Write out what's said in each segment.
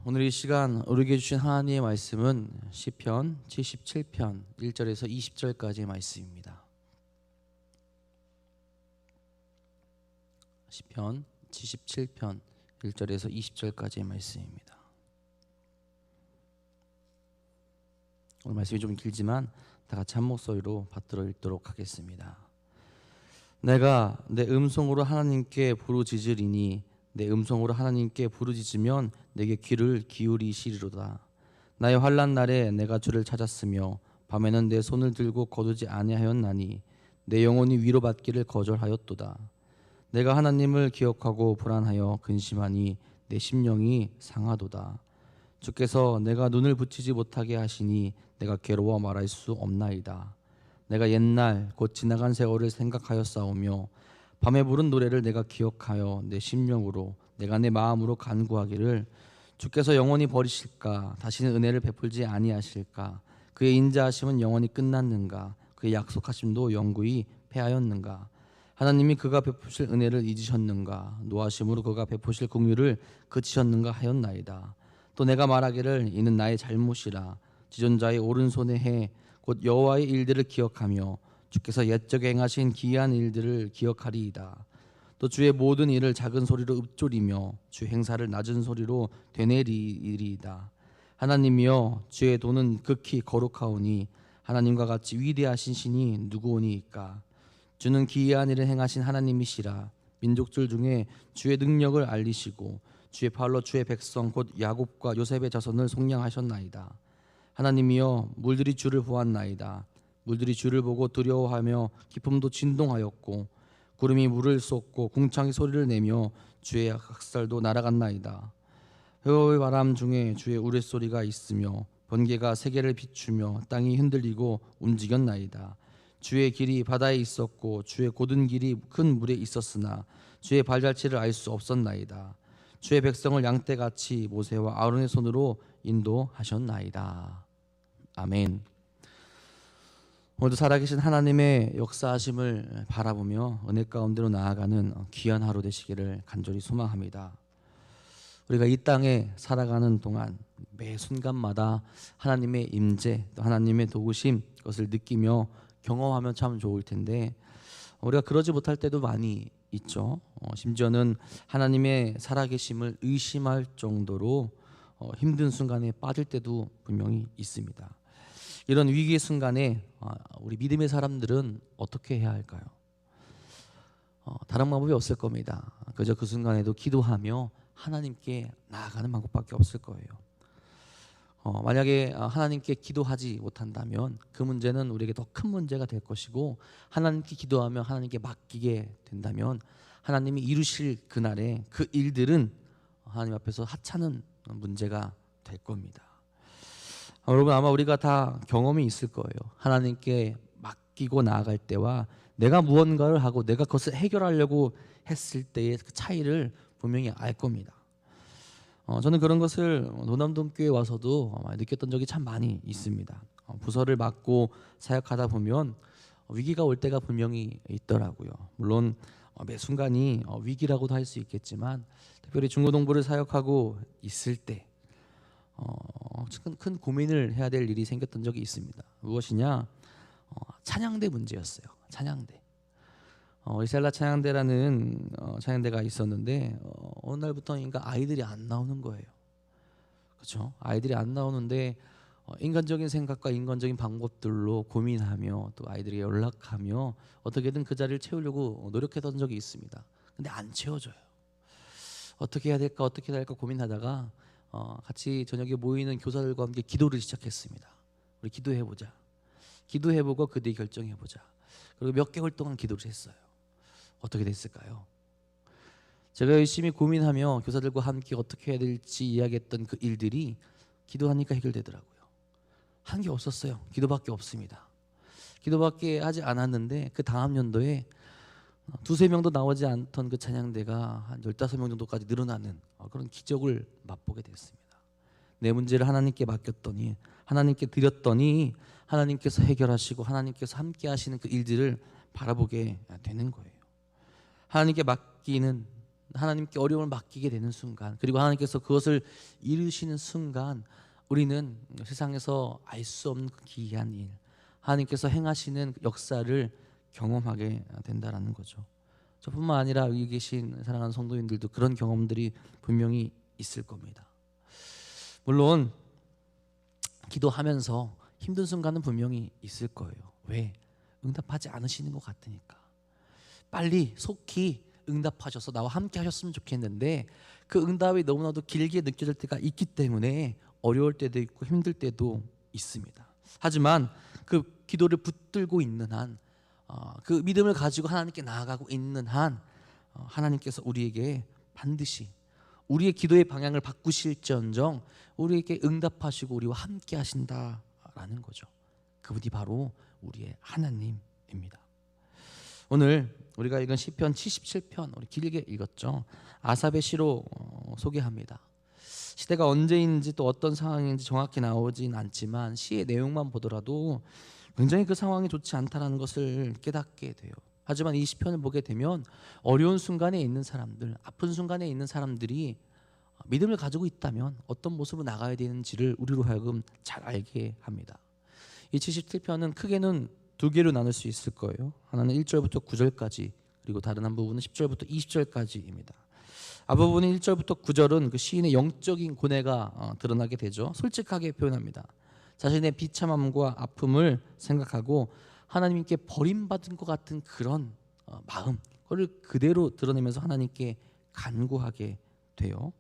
오늘 이 시간 우리에게 주신 하나님의 말씀은 시편 77편 1절에서 20절까지의 말씀입니다. 시편 77편 1절에서 20절까지의 말씀입니다. 오늘 말씀이 좀 길지만 다 같이 한 목소리로 받들어 읽도록 하겠습니다. 내가 내 음성으로 하나님께 부르짖으리니 내 음성으로 하나님께 부르짖으면 내게 귀를 기울이시리로다. 나의 환난 날에 내가 주를 찾았으며 밤에는 내 손을 들고 거두지 아니하였나니 내 영혼이 위로받기를 거절하였도다. 내가 하나님을 기억하고 불안하여 근심하니 내 심령이 상하도다. 주께서 내가 눈을 붙이지 못하게 하시니 내가 괴로워 말할 수 없나이다. 내가 옛날 곧 지나간 세월을 생각하여 싸우며 밤에 부른 노래를 내가 기억하여 내 심령으로 내가 내 마음으로 간구하기를 주께서 영원히 버리실까? 다시는 은혜를 베풀지 아니하실까? 그의 인자하심은 영원히 끝났는가? 그의 약속하심도 영구히 패하였는가? 하나님이 그가 베푸실 은혜를 잊으셨는가? 노하심으로 그가 베푸실 긍휼을 그치셨는가 하였나이다. 또 내가 말하기를 이는 나의 잘못이라. 지존자의 오른손에 해 곧 여호와의 일들을 기억하며 주께서 옛적에 행하신 기이한 일들을 기억하리이다. 또 주의 모든 일을 작은 소리로 읊조리며 주 행사를 낮은 소리로 되뇌리이다. 하나님이여 주의 도는 극히 거룩하오니 하나님과 같이 위대하신 신이 누구오니이까. 주는 기이한 일을 행하신 하나님이시라. 민족들 중에 주의 능력을 알리시고 주의 팔로 주의 백성 곧 야곱과 요셉의 자손을 속량하셨나이다. 하나님이여 물들이 주를 보았나이다. 물들이 주를 보고 두려워하며 기품도 진동하였고 구름이 물을 쏟고 궁창이 소리를 내며 주의 학살도 날아갔나이다. 회오의 바람 중에 주의 우레소리가 있으며 번개가 세계를 비추며 땅이 흔들리고 움직였나이다. 주의 길이 바다에 있었고 주의 곧은 길이 큰 물에 있었으나 주의 발자취를 알 수 없었나이다. 주의 백성을 양떼같이 모세와 아론의 손으로 인도하셨나이다. 아멘. 오늘도 살아계신 하나님의 역사하심을 바라보며 은혜 가운데로 나아가는 귀한 하루 되시기를 간절히 소망합니다. 우리가 이 땅에 살아가는 동안 매 순간마다 하나님의 임재, 또 하나님의 도우심 그것을 느끼며 경험하면 참 좋을 텐데 우리가 그러지 못할 때도 많이 있죠. 심지어는 하나님의 살아계심을 의심할 정도로 힘든 순간에 빠질 때도 분명히 있습니다. 이런 위기의 순간에 우리 믿음의 사람들은 어떻게 해야 할까요? 다른 방법이 없을 겁니다. 그저 그 순간에도 기도하며 하나님께 나아가는 방법밖에 없을 거예요. 만약에 하나님께 기도하지 못한다면 그 문제는 우리에게 더 큰 문제가 될 것이고 하나님께 기도하며 하나님께 맡기게 된다면 하나님이 이루실 그날에 그 일들은 하나님 앞에서 하찮은 문제가 될 겁니다. 여러분 아마 우리가 다 경험이 있을 거예요. 하나님께 맡기고 나아갈 때와 내가 무언가를 하고 내가 그것을 해결하려고 했을 때의 그 차이를 분명히 알 겁니다. 저는 그런 것을 노남동교에 와서도 느꼈던 적이 참 많이 있습니다. 부서를 맡고 사역하다 보면 위기가 올 때가 분명히 있더라고요. 물론 매 순간이 위기라고도 할 수 있겠지만 특별히 중고등부를 사역하고 있을 때 큰 고민을 해야 될 일이 생겼던 적이 있습니다. 무엇이냐? 찬양대 문제였어요. 찬양대. 이셀라 찬양대라는 찬양대가 있었는데 어느 날부터인가 아이들이 안 나오는 거예요. 그렇죠? 아이들이 안 나오는데 인간적인 생각과 인간적인 방법들로 고민하며 또 아이들이 연락하며 어떻게든 그 자리를 채우려고 노력했던 적이 있습니다. 근데 안 채워져요. 어떻게 해야 될까 고민하다가 같이 저녁에 모이는 교사들과 함께 기도를 시작했습니다. 우리 기도해보자. 기도해보고 그 뒤에 결정해보자. 그리고 몇 개월 동안 기도를 했어요. 어떻게 됐을까요? 제가 열심히 고민하며 교사들과 함께 어떻게 해야 될지 이야기했던 그 일들이 기도하니까 해결되더라고요. 한 게 없었어요. 기도밖에 없습니다. 기도밖에 하지 않았는데 그 다음 연도에 두세 명도 나오지 않던 그 찬양대가 한 15명 정도까지 늘어나는 그런 기적을 맛보게 됐습니다. 내 문제를 하나님께 맡겼더니 하나님께 드렸더니 하나님께서 해결하시고 하나님께서 함께 하시는 그 일들을 바라보게 되는 거예요. 하나님께 맡기는 하나님께 어려움을 맡기게 되는 순간, 그리고 하나님께서 그것을 이루시는 순간 우리는 세상에서 알 수 없는 그 기이한 일, 하나님께서 행하시는 역사를 경험하게 된다라는 거죠. 저뿐만 아니라 여기 계신 사랑하는 성도님들도 그런 경험들이 분명히 있을 겁니다. 물론 기도하면서 힘든 순간은 분명히 있을 거예요. 왜? 응답하지 않으시는 것 같으니까. 빨리 속히 응답하셔서 나와 함께 하셨으면 좋겠는데 그 응답이 너무나도 길게 느껴질 때가 있기 때문에 어려울 때도 있고 힘들 때도 있습니다. 하지만 그 기도를 붙들고 있는 한, 그 믿음을 가지고 하나님께 나아가고 있는 한, 하나님께서 우리에게 반드시 우리의 기도의 방향을 바꾸실지언정 우리에게 응답하시고 우리와 함께 하신다라는 거죠. 그분이 바로 우리의 하나님입니다. 오늘 우리가 읽은 시편 77편, 우리 길게 읽었죠. 아삽의 시로 소개합니다. 시대가 언제인지 또 어떤 상황인지 정확히 나오진 않지만 시의 내용만 보더라도 굉장히 그 상황이 좋지 않다는 것을 깨닫게 돼요. 하지만 이 시편을 보게 되면 어려운 순간에 있는 사람들, 아픈 순간에 있는 사람들이 믿음을 가지고 있다면 어떤 모습으로 나가야 되는지를 우리로 하여금 잘 알게 합니다. 이 77편은 크게는 두 개로 나눌 수 있을 거예요. 하나는 1절부터 9절까지, 그리고 다른 한 부분은 10절부터 20절까지입니다. 앞부분인 1절부터 9절은 그 시인의 영적인 고뇌가 드러나게 되죠. 솔직하게 표현합니다. 자신의 비참함과 아픔을 생각하고 하나님께 버림받은 것 같은 그런 마음, 그걸 그대로 드러내면서 하나님께 간구하게 돼요.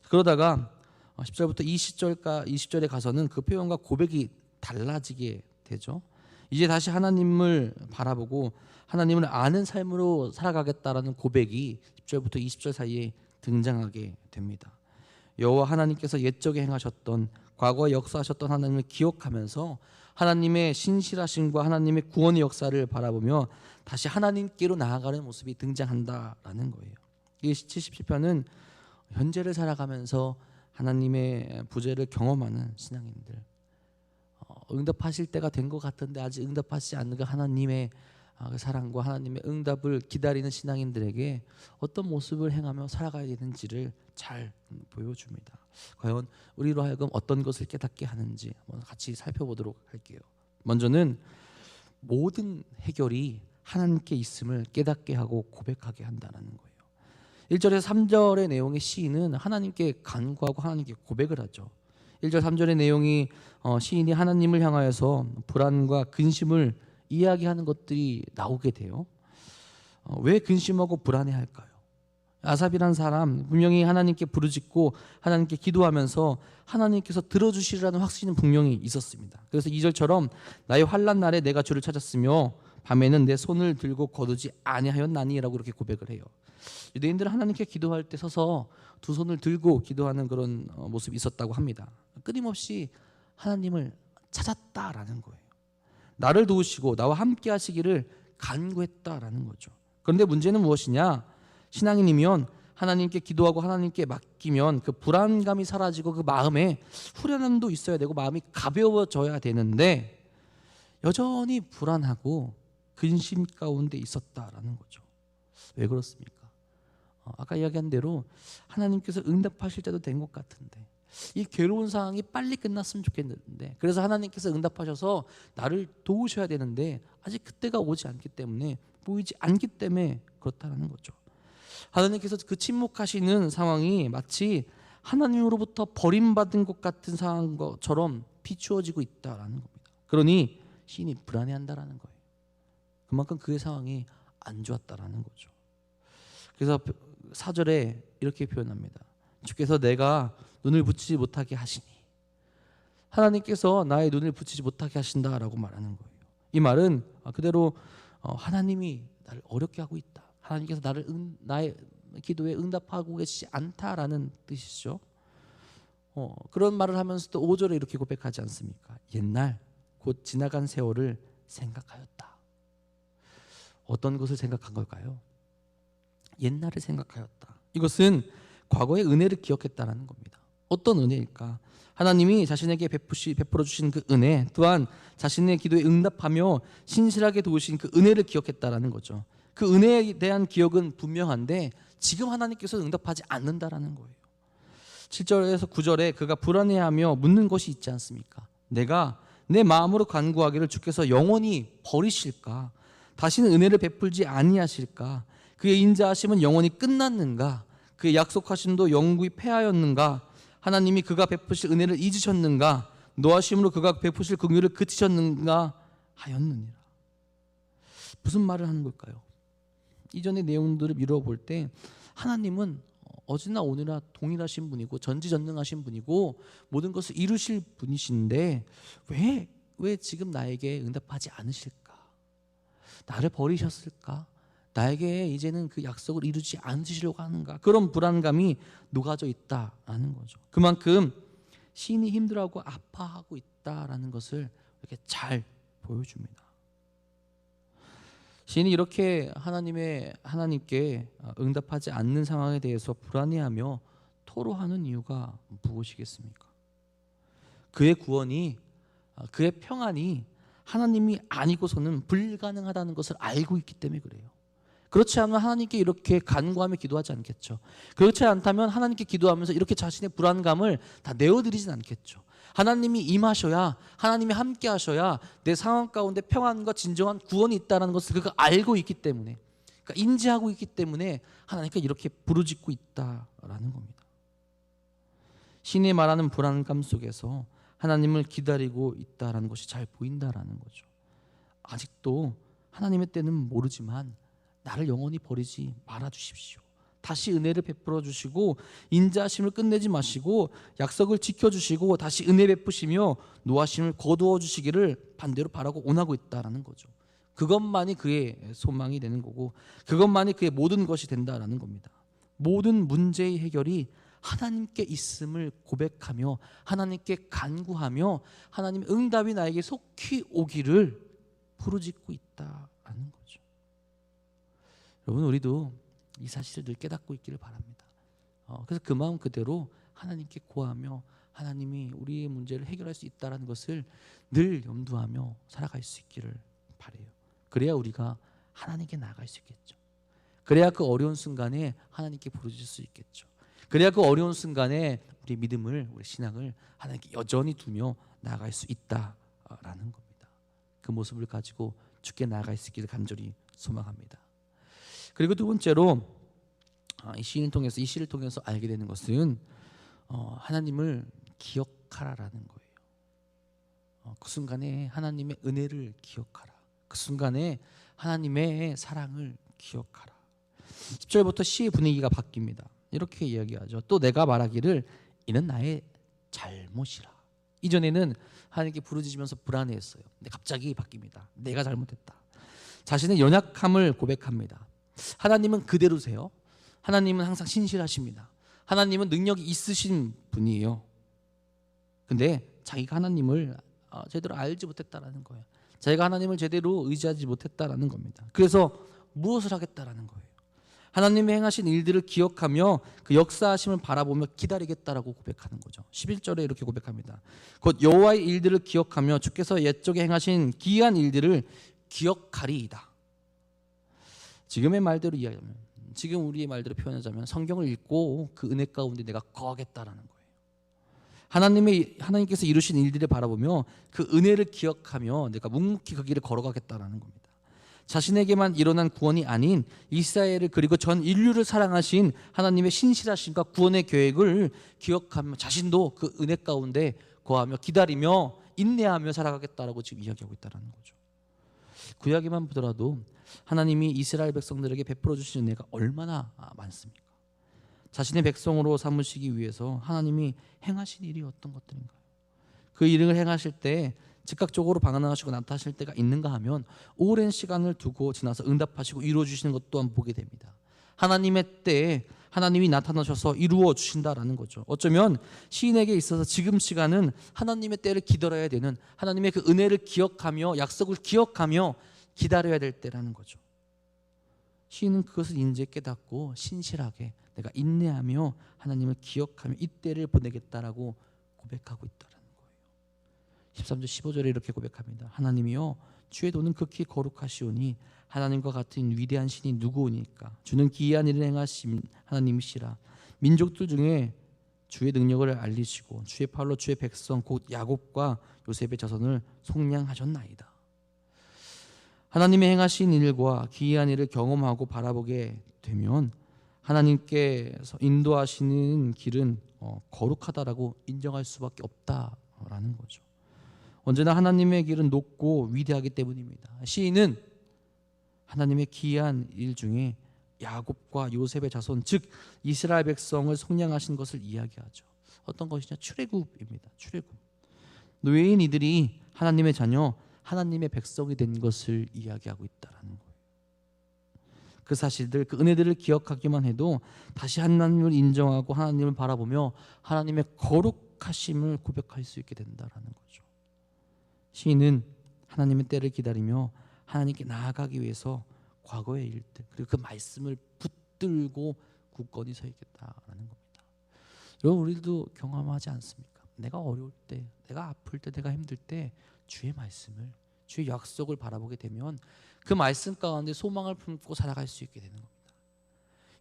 그러다가 10절부터 20절에 가서는 그 표현과 고백이 달라지게 되죠. 이제 다시 하나님을 바라보고 하나님을 아는 삶으로 살아가겠다라는 고백이 10절부터 20절 사이에 등장하게 됩니다. 여호와 하나님께서 옛적에 행하셨던, 과거에 역사하셨던 하나님을 기억하면서 하나님의 신실하심과 하나님의 구원의 역사를 바라보며 다시 하나님께로 나아가는 모습이 등장한다라는 거예요. 이 77편은 현재를 살아가면서 하나님의 부재를 경험하는 신앙인들, 응답하실 때가 된 것 같은데 아직 응답하시지 않는 그 하나님의 사랑과 하나님의 응답을 기다리는 신앙인들에게 어떤 모습을 행하며 살아가야 되는지를 잘 보여줍니다. 과연 우리로 하여금 어떤 것을 깨닫게 하는지 한번 같이 살펴보도록 할게요. 먼저는 모든 해결이 하나님께 있음을 깨닫게 하고 고백하게 한다는 거예요. 1절에서 3절의 내용의 시인은 하나님께 간구하고 하나님께 고백을 하죠. 1절 3절의 내용이 시인이 하나님을 향하여서 불안과 근심을 이야기하는 것들이 나오게 돼요. 왜 근심하고 불안해할까요? 아삽이라는 사람 분명히 하나님께 부르짖고 하나님께 기도하면서 하나님께서 들어주시리라는 확신은 분명히 있었습니다. 그래서 2절처럼 나의 환난 날에 내가 주를 찾았으며 밤에는 내 손을 들고 거두지 아니하였나니라고 이렇게 고백을 해요. 유대인들은 하나님께 기도할 때 서서 두 손을 들고 기도하는 그런 모습이 있었다고 합니다. 끊임없이 하나님을 찾았다라는 거예요. 나를 도우시고 나와 함께 하시기를 간구했다라는 거죠. 그런데 문제는 무엇이냐? 신앙인이면 하나님께 기도하고 하나님께 맡기면 그 불안감이 사라지고 그 마음에 후련함도 있어야 되고 마음이 가벼워져야 되는데 여전히 불안하고 근심 가운데 있었다라는 거죠. 왜 그렇습니까? 아까 이야기한 대로 하나님께서 응답하실 때도 된 것 같은데 이 괴로운 상황이 빨리 끝났으면 좋겠는데, 그래서 하나님께서 응답하셔서 나를 도우셔야 되는데 아직 그때가 오지 않기 때문에, 보이지 않기 때문에 그렇다는 거죠. 하나님께서 그 침묵하시는 상황이 마치 하나님으로부터 버림받은 것 같은 상황처럼 비추어지고 있다라는 겁니다. 그러니 시인이 불안해한다라는 거예요. 그만큼 그의 상황이 안 좋았다라는 거죠. 그래서 4절에 이렇게 표현합니다. 주께서 내가 눈을 붙이지 못하게 하시니, 하나님께서 나의 눈을 붙이지 못하게 하신다라고 말하는 거예요. 이 말은 그대로 하나님이 나를 어렵게 하고 있다, 하나님께서 나의 기도에 응답하고 계시지 않다라는 뜻이죠. 그런 말을 하면서도 5절에 이렇게 고백하지 않습니까? 옛날 곧 지나간 세월을 생각하였다. 어떤 것을 생각한 걸까요? 옛날을 생각하였다. 이것은 과거의 은혜를 기억했다라는 겁니다. 어떤 은혜일까? 하나님이 자신에게 베풀어 주신 그 은혜, 또한 자신의 기도에 응답하며 신실하게 도우신 그 은혜를 기억했다라는 거죠. 그 은혜에 대한 기억은 분명한데 지금 하나님께서 응답하지 않는다라는 거예요. 7절에서 9절에 그가 불안해하며 묻는 것이 있지 않습니까? 내가 내 마음으로 간구하기를 주께서 영원히 버리실까? 다시는 은혜를 베풀지 아니하실까? 그의 인자하심은 영원히 끝났는가? 그의 약속하심도 영구히 패하였는가? 하나님이 그가 베푸실 은혜를 잊으셨는가? 노하심으로 그가 베푸실 긍휼을 그치셨는가 하였느니라. 무슨 말을 하는 걸까요? 이전의 내용들을 미루어 볼 때 하나님은 어제나 오늘나 동일하신 분이고 전지전능하신 분이고 모든 것을 이루실 분이신데 왜 지금 나에게 응답하지 않으실까? 나를 버리셨을까? 나에게 이제는 그 약속을 이루지 않으시려고 하는가? 그런 불안감이 녹아져 있다라는 거죠. 그만큼 시인이 힘들어하고 아파하고 있다라는 것을 이렇게 잘 보여줍니다. 시인이 이렇게 하나님께 응답하지 않는 상황에 대해서 불안해하며 토로하는 이유가 무엇이겠습니까? 그의 구원이, 그의 평안이 하나님이 아니고서는 불가능하다는 것을 알고 있기 때문에 그래요. 그렇지 않으면 하나님께 이렇게 간구하며 기도하지 않겠죠. 그렇지 않다면 하나님께 기도하면서 이렇게 자신의 불안감을 다 내어드리진 않겠죠. 하나님이 임하셔야, 하나님이 함께 하셔야 내 상황 가운데 평안과 진정한 구원이 있다는 것을 그가 알고 있기 때문에, 그러니까 인지하고 있기 때문에 하나님께 이렇게 부르짖고 있다라는 겁니다. 신이 말하는 불안감 속에서 하나님을 기다리고 있다라는 것이 잘 보인다라는 거죠. 아직도 하나님의 때는 모르지만 나를 영원히 버리지 말아 주십시오. 다시 은혜를 베풀어 주시고 인자하심을 끝내지 마시고 약속을 지켜주시고 다시 은혜 베푸시며 노하심을 거두어 주시기를 반대로 바라고 원하고 있다라는 거죠. 그것만이 그의 소망이 되는 거고 그것만이 그의 모든 것이 된다라는 겁니다. 모든 문제의 해결이 하나님께 있음을 고백하며 하나님께 간구하며 하나님의 응답이 나에게 속히 오기를 부르짖고 있다라는 거죠. 여러분, 우리도 이 사실을 늘 깨닫고 있기를 바랍니다. 그래서 그 마음 그대로 하나님께 구하며 하나님이 우리의 문제를 해결할 수 있다는 것을 늘 염두하며 살아갈 수 있기를 바라요. 그래야 우리가 하나님께 나아갈 수 있겠죠. 그래야 그 어려운 순간에 하나님께 부르짖을 수 있겠죠. 그래야 그 어려운 순간에 우리 믿음을, 우리 신앙을 하나님께 여전히 두며 나아갈 수 있다라는 겁니다. 그 모습을 가지고 주께 나아갈 수 있기를 간절히 소망합니다. 그리고 두 번째로 이 시를 통해서 알게 되는 것은 하나님을 기억하라라는 거예요. 그 순간에 하나님의 은혜를 기억하라. 그 순간에 하나님의 사랑을 기억하라. 10절부터 시의 분위기가 바뀝니다. 이렇게 이야기하죠. 또 내가 말하기를 이는 나의 잘못이라. 이전에는 하나님께 부르짖으면서 불안해했어요. 근데 갑자기 바뀝니다. 내가 잘못했다. 자신의 연약함을 고백합니다. 하나님은 그대로세요. 하나님은 항상 신실하십니다. 하나님은 능력이 있으신 분이에요. 근데 자기가 하나님을 제대로 알지 못했다라는 거예요. 자기가 하나님을 제대로 의지하지 못했다라는 겁니다. 그래서 무엇을 하겠다라는 거예요. 하나님의 행하신 일들을 기억하며 그 역사하심을 바라보며 기다리겠다라고 고백하는 거죠. 11절에 이렇게 고백합니다. 곧 여호와의 일들을 기억하며 주께서 옛적에 행하신 기이한 일들을 기억하리이다. 지금의 말대로 이야기하면, 지금 우리의 말대로 표현하자면 성경을 읽고 그 은혜 가운데 내가 거하겠다라는 거예요. 하나님께서 이루신 일들을 바라보며 그 은혜를 기억하며 내가 묵묵히 그 길을 걸어가겠다라는 겁니다. 자신에게만 일어난 구원이 아닌 이스라엘을 그리고 전 인류를 사랑하신 하나님의 신실하심과 구원의 계획을 기억하며 자신도 그 은혜 가운데 거하며 기다리며 인내하며 살아가겠다라고 지금 이야기하고 있다는 거죠. 구약에만 보더라도 하나님이 이스라엘 백성들에게 베풀어 주신 은혜가 얼마나 많습니까? 자신의 백성으로 삼으시기 위해서 하나님이 행하신 일이 어떤 것들인가요? 그 일을 행하실 때 즉각적으로 방언하시고 나타나실 때가 있는가 하면 오랜 시간을 두고 지나서 응답하시고 이루어 주시는 것 또한 보게 됩니다. 하나님의 때에 하나님이 나타나셔서 이루어 주신다라는 거죠. 어쩌면 시인에게 있어서 지금 시간은 하나님의 때를 기다려야 되는, 하나님의 그 은혜를 기억하며 약속을 기억하며 기다려야 될 때라는 거죠. 시인은 그것을 인지해 깨닫고 신실하게 내가 인내하며 하나님을 기억하며 이 때를 보내겠다라고 고백하고 있다라는 거예요. 13절 15절에 이렇게 고백합니다. 하나님이여 주의 도는 극히 거룩하시오니 하나님과 같은 위대한 신이 누구오니까. 주는 기이한 일을 행하신 하나님이시라. 민족들 중에 주의 능력을 알리시고 주의 팔로 주의 백성 곧 야곱과 요셉의 자손을 속량하셨나이다. 하나님의 행하신 일과 기이한 일을 경험하고 바라보게 되면 하나님께서 인도하시는 길은 거룩하다라고 인정할 수밖에 없다라는 거죠. 언제나 하나님의 길은 높고 위대하기 때문입니다. 시인은 하나님의 기이한 일 중에 야곱과 요셉의 자손, 즉 이스라엘 백성을 속량하신 것을 이야기하죠. 어떤 것이냐? 출애굽입니다. 출애굽. 노예인 이들이 하나님의 자녀, 하나님의 백성이 된 것을 이야기하고 있다라는 거예요. 그 사실들, 그 은혜들을 기억하기만 해도 다시 하나님을 인정하고 하나님을 바라보며 하나님의 거룩하심을 고백할 수 있게 된다라는 거죠. 시인은 하나님의 때를 기다리며 하나님께 나아가기 위해서 과거의 일들 그리고 그 말씀을 붙들고 굳건히 서 있겠다라는 겁니다. 여러분, 우리도 경험하지 않습니까? 내가 어려울 때, 내가 아플 때, 내가 힘들 때 주의 말씀을, 주의 약속을 바라보게 되면 그 말씀 가운데 소망을 품고 살아갈 수 있게 되는 겁니다.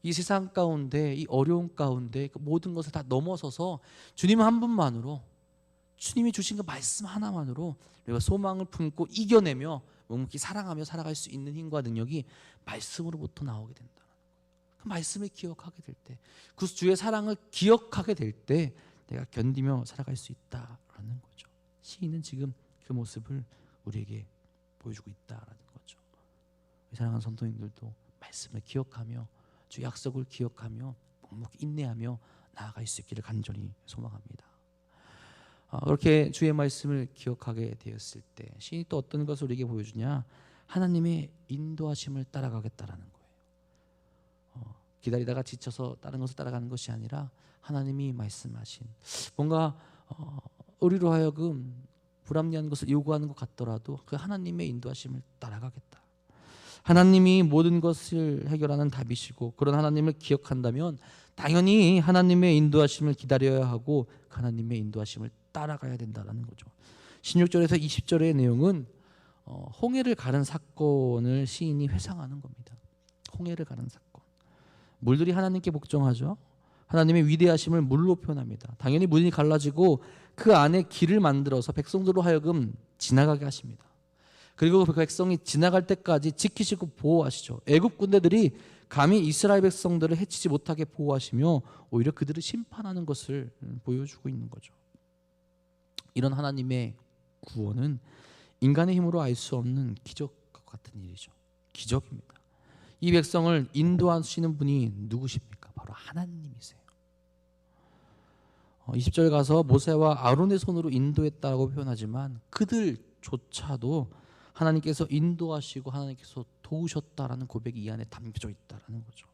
이 세상 가운데, 이 어려움 가운데 그 모든 것을 다 넘어서서 주님 한 분만으로, 주님이 주신 그 말씀 하나만으로 우리가 소망을 품고 이겨내며 묵묵히 사랑하며 살아갈 수 있는 힘과 능력이 말씀으로부터 나오게 된다는 거예요. 그 말씀을 기억하게 될 때, 그 주의 사랑을 기억하게 될 때 내가 견디며 살아갈 수 있다라는 거죠. 시인은 지금 그 모습을 우리에게 보여주고 있다라는 거죠. 사랑하는 성도님들도 말씀을 기억하며 주 약속을 기억하며 묵묵히 인내하며 나아갈 수 있기를 간절히 소망합니다. 그렇게 주의 말씀을 기억하게 되었을 때 시인이 또 어떤 것을 우리에게 보여주냐? 하나님의 인도하심을 따라가겠다라는 거예요. 기다리다가 지쳐서 다른 것을 따라가는 것이 아니라 하나님이 말씀하신, 뭔가 우리로 하여금 불합리한 것을 요구하는 것 같더라도 그 하나님의 인도하심을 따라가겠다. 하나님이 모든 것을 해결하는 답이시고 그런 하나님을 기억한다면 당연히 하나님의 인도하심을 기다려야 하고 그 하나님의 인도하심을 따라가야 된다는 거죠. 16절에서 20절의 내용은 홍해를 가른 사건을 시인이 회상하는 겁니다. 홍해를 가른 사건. 물들이 하나님께 복종하죠. 하나님의 위대하심을 물로 표현합니다. 당연히 물이 갈라지고 그 안에 길을 만들어서 백성들로 하여금 지나가게 하십니다. 그리고 그 백성이 지나갈 때까지 지키시고 보호하시죠. 애굽 군대들이 감히 이스라엘 백성들을 해치지 못하게 보호하시며 오히려 그들을 심판하는 것을 보여주고 있는 거죠. 이런 하나님의 구원은 인간의 힘으로 알 수 없는 기적과 같은 일이죠. 기적입니다. 이 백성을 인도하시는 분이 누구십니까? 바로 하나님이세요. 20절 가서 모세와 아론의 손으로 인도했다고 표현하지만 그들조차도 하나님께서 인도하시고 하나님께서 도우셨다라는 고백이 이 안에 담겨져 있다라는 거죠.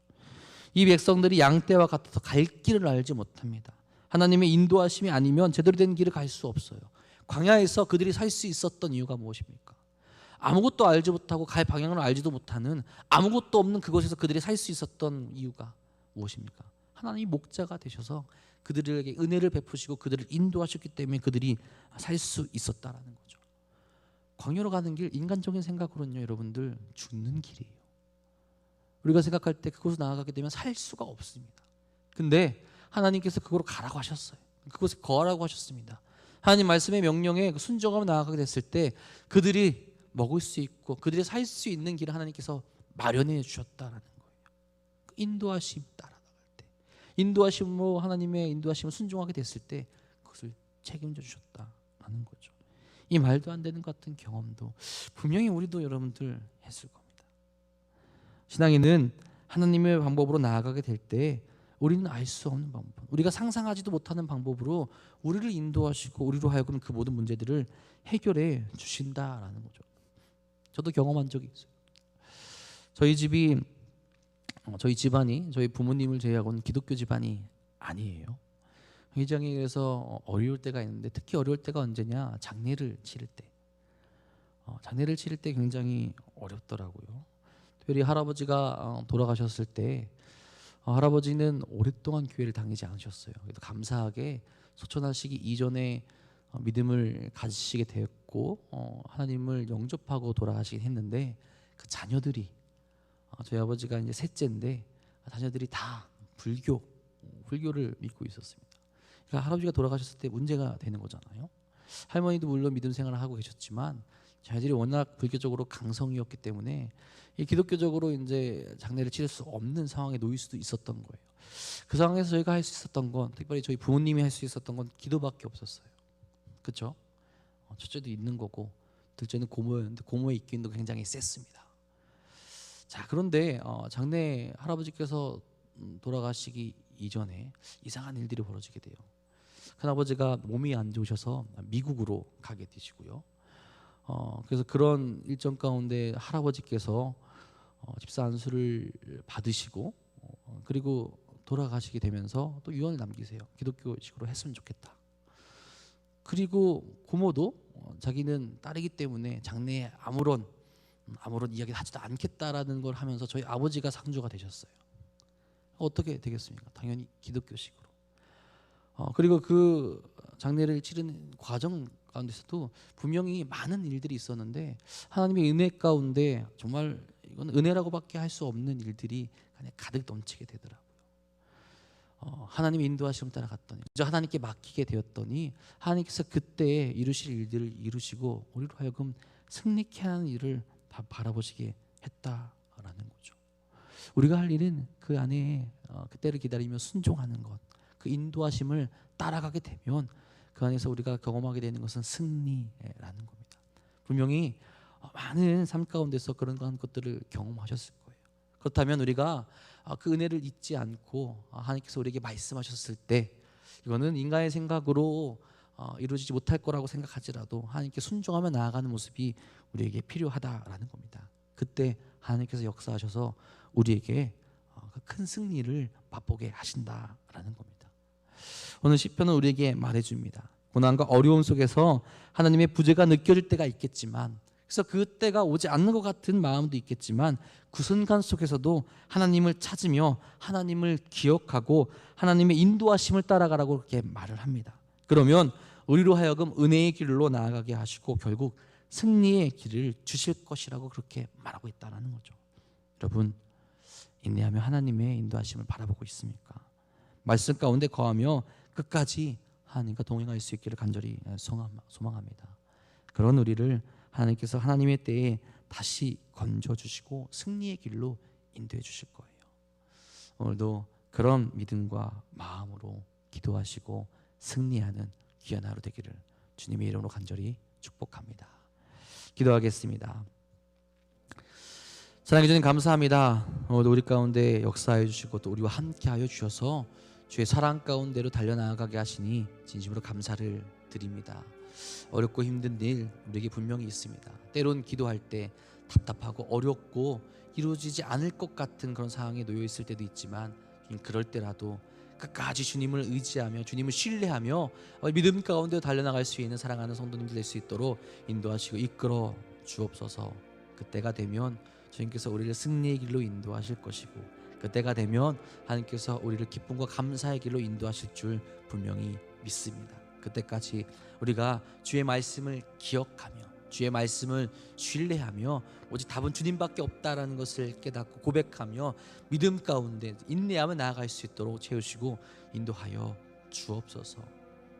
이 백성들이 양떼와 같아서 갈 길을 알지 못합니다. 하나님의 인도하심이 아니면 제대로 된 길을 갈 수 없어요. 광야에서 그들이 살 수 있었던 이유가 무엇입니까? 아무것도 알지 못하고 갈 방향을 알지도 못하는, 아무것도 없는 그곳에서 그들이 살 수 있었던 이유가 무엇입니까? 하나님이 목자가 되셔서 그들에게 은혜를 베푸시고 그들을 인도하셨기 때문에 그들이 살 수 있었다라는 거죠. 광야로 가는 길, 인간적인 생각으로는요, 여러분들 죽는 길이에요. 우리가 생각할 때 그곳으로 나아가게 되면 살 수가 없습니다. 근데 하나님께서 그곳으로 가라고 하셨어요. 그곳에 거하라고 하셨습니다. 하나님 말씀의 명령에 순종하며 나아가게 됐을 때 그들이 먹을 수 있고 그들이 살 수 있는 길을 하나님께서 마련해 주셨다라는 거예요. 인도하심 따라갈 때, 인도하심으로 하나님의 인도하심을 순종하게 됐을 때 그것을 책임져 주셨다라는 거죠. 이 말도 안 되는 것 같은 경험도 분명히 우리도 여러분들 했을 겁니다. 신앙인은 하나님의 방법으로 나아가게 될 때 우리는 알 수 없는 방법, 우리가 상상하지도 못하는 방법으로 우리를 인도하시고 우리로 하여금 그 모든 문제들을 해결해 주신다라는 거죠. 저도 경험한 적이 있어요. 저희 집안이 저희 부모님을 제외하고는 기독교 집안이 아니에요. 굉장히 그래서 어려울 때가 있는데 특히 어려울 때가 언제냐? 장례를 치를 때. 장례를 치를 때 굉장히 어렵더라고요. 특별히 할아버지가 돌아가셨을 때 할아버지는 오랫동안 교회를 다니지 않으셨어요. 그래도 감사하게 소천하시기 이전에 믿음을 가지시게 되었고 하나님을 영접하고 돌아가시긴 했는데 그 자녀들이 저희 아버지가 이제 셋째인데 자녀들이 다 불교를 믿고 있었습니다. 그러니까 할아버지가 돌아가셨을 때 문제가 되는 거잖아요. 할머니도 물론 믿음 생활을 하고 계셨지만 자녀들이 워낙 불교적으로 강성이었기 때문에 이 기독교적으로 이제 장례를 치를 수 없는 상황에 놓일 수도 있었던 거예요. 그 상황에서 저희가 할 수 있었던 건, 특별히 저희 부모님이 할 수 있었던 건 기도밖에 없었어요. 그렇죠? 첫째도 있는 거고 둘째는 고모였는데 고모의 입김도 굉장히 셌습니다. 자, 그런데 장래 할아버지께서 돌아가시기 이전에 이상한 일들이 벌어지게 돼요. 큰아버지가 몸이 안 좋으셔서 미국으로 가게 되시고요. 그래서 그런 일정 가운데 할아버지께서 집사 안수를 받으시고 그리고 돌아가시게 되면서 또 유언을 남기세요. 기독교식으로 했으면 좋겠다. 그리고 고모도 자기는 딸이기 때문에 장래에 아무런 이야기를 하지도 않겠다라는 걸 하면서 저희 아버지가 상주가 되셨어요. 어떻게 되겠습니까? 당연히 기독교식으로. 그리고 그 장례를 치르는 과정 가운데서도 분명히 많은 일들이 있었는데 하나님의 은혜 가운데 정말 이건 은혜라고밖에 할 수 없는 일들이 그냥 가득 넘치게 되더라고요. 하나님의 인도하심을 따라갔더니 하나님께 맡기게 되었더니 하나님께서 그때 이루실 일들을 이루시고 우리로 하여금 승리케 하는 일을 다 바라보시게 했다라는 거죠. 우리가 할 일은 그 안에 그때를 기다리며 순종하는 것, 그 인도하심을 따라가게 되면 그 안에서 우리가 경험하게 되는 것은 승리라는 겁니다. 분명히 많은 삶 가운데서 그런 것들을 경험하셨을 거예요. 그렇다면 우리가 그 은혜를 잊지 않고 하나님께서 우리에게 말씀하셨을 때 이거는 인간의 생각으로 이루어지지 못할 거라고 생각하지라도 하나님께 순종하며 나아가는 모습이 우리에게 필요하다라는 겁니다. 그때 하나님께서 역사하셔서 우리에게 큰 승리를 맛보게 하신다라는 겁니다. 오늘 시편은 우리에게 말해줍니다. 고난과 어려움 속에서 하나님의 부재가 느껴질 때가 있겠지만, 그래서 그 때가 오지 않는 것 같은 마음도 있겠지만 그 순간 속에서도 하나님을 찾으며 하나님을 기억하고 하나님의 인도하심을 따라가라고 그렇게 말을 합니다. 그러면 우리로 하여금 은혜의 길로 나아가게 하시고 결국 승리의 길을 주실 것이라고 그렇게 말하고 있다는 거죠. 여러분, 인내하며 하나님의 인도하심을 바라보고 있습니까? 말씀 가운데 거하며 끝까지 하나님과 동행할 수 있기를 간절히 소망합니다. 그런 우리를 하나님께서 하나님의 때에 다시 건져주시고 승리의 길로 인도해 주실 거예요. 오늘도 그런 믿음과 마음으로 기도하시고 승리하는 귀한 하루 되기를 주님의 이름으로 간절히 축복합니다. 기도하겠습니다. 사랑해 주님 감사합니다. 오늘도 우리 가운데 역사해 주시고 또 우리와 함께하여 주셔서 주의 사랑 가운데로 달려나가게 하시니 진심으로 감사를 드립니다. 어렵고 힘든 일 우리에게 분명히 있습니다. 때론 기도할 때 답답하고 어렵고 이루어지지 않을 것 같은 그런 상황에 놓여 있을 때도 있지만 주님, 그럴 때라도 끝까지 주님을 의지하며 주님을 신뢰하며 믿음 가운데 달려나갈 수 있는 사랑하는 성도님들 될 수 있도록 인도하시고 이끌어 주옵소서. 그때가 되면 주님께서 우리를 승리의 길로 인도하실 것이고 그때가 되면 하나님께서 우리를 기쁨과 감사의 길로 인도하실 줄 분명히 믿습니다. 그때까지 우리가 주의 말씀을 기억하며 주의 말씀을 신뢰하며 오직 답은 주님밖에 없다라는 것을 깨닫고 고백하며 믿음 가운데 인내하며 나아갈 수 있도록 채우시고 인도하여 주옵소서.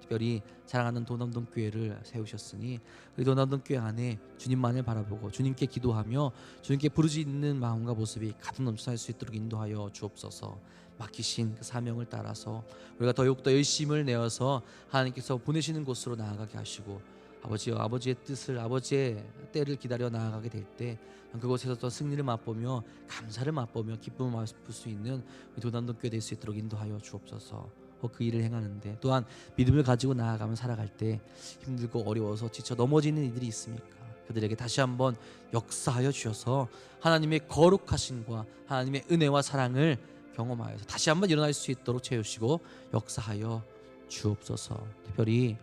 특별히 사랑하는 도남동 교회를 세우셨으니 우리 도남동 교회 안에 주님만을 바라보고 주님께 기도하며 주님께 부르짖는 마음과 모습이 가득 넘쳐날 수 있도록 인도하여 주옵소서. 맡기신 그 사명을 따라서 우리가 더욱더 열심을 내어서 하나님께서 보내시는 곳으로 나아가게 하시고 아버지의 뜻을 아버지의 때를 기다려 나아가게 될 때 그곳에서 또 승리를 맛보며 감사를 맛보며 기쁨을 맛볼 수 있는 우리 도남동 교회 될 수 있도록 인도하여 주옵소서. 그 일을 행하는데 또한 믿음을 가지고 나아가며 살아갈 때 힘들고 어려워서 지쳐 넘어지는 이들이 있습니까? 그들에게 다시 한번 역사하여 주셔서 하나님의 거룩하심과 하나님의 은혜와 사랑을 경험하여서 다시 한번 일어날 수 있도록 채우시고 역사하여 주옵소서. 특별히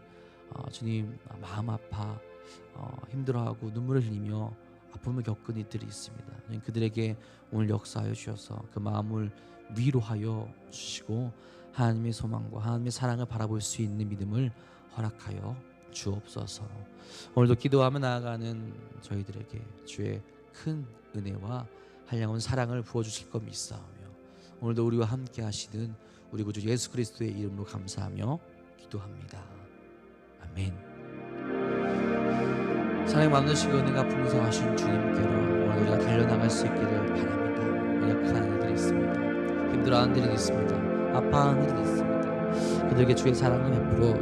주님 마음 아파 힘들어하고 눈물을 흘리며 아픔을 겪은 이들이 있습니다. 그들에게 오늘 역사하여 주셔서 그 마음을 위로하여 주시고 하나님의 소망과 하나님의 사랑을 바라볼 수 있는 믿음을 허락하여 주옵소서. 오늘도 기도하며 나아가는 저희들에게 주의 큰 은혜와 한량한 사랑을 부어주실 것 믿사오며 오늘도 우리와 함께 하시는 우리 구주 예수 그리스도의 이름으로 감사하며 기도합니다. 아멘. 사랑이 많으시고 은혜가 풍성하신 주님께로 오늘 우리가 달려나갈 수 있기를 바랍니다. 연약한 이들이 있습니다. 힘들어하는 이들이 있습니다. 아파하는 이들이 있습니다. 그들에게 주의 사랑을 베풀어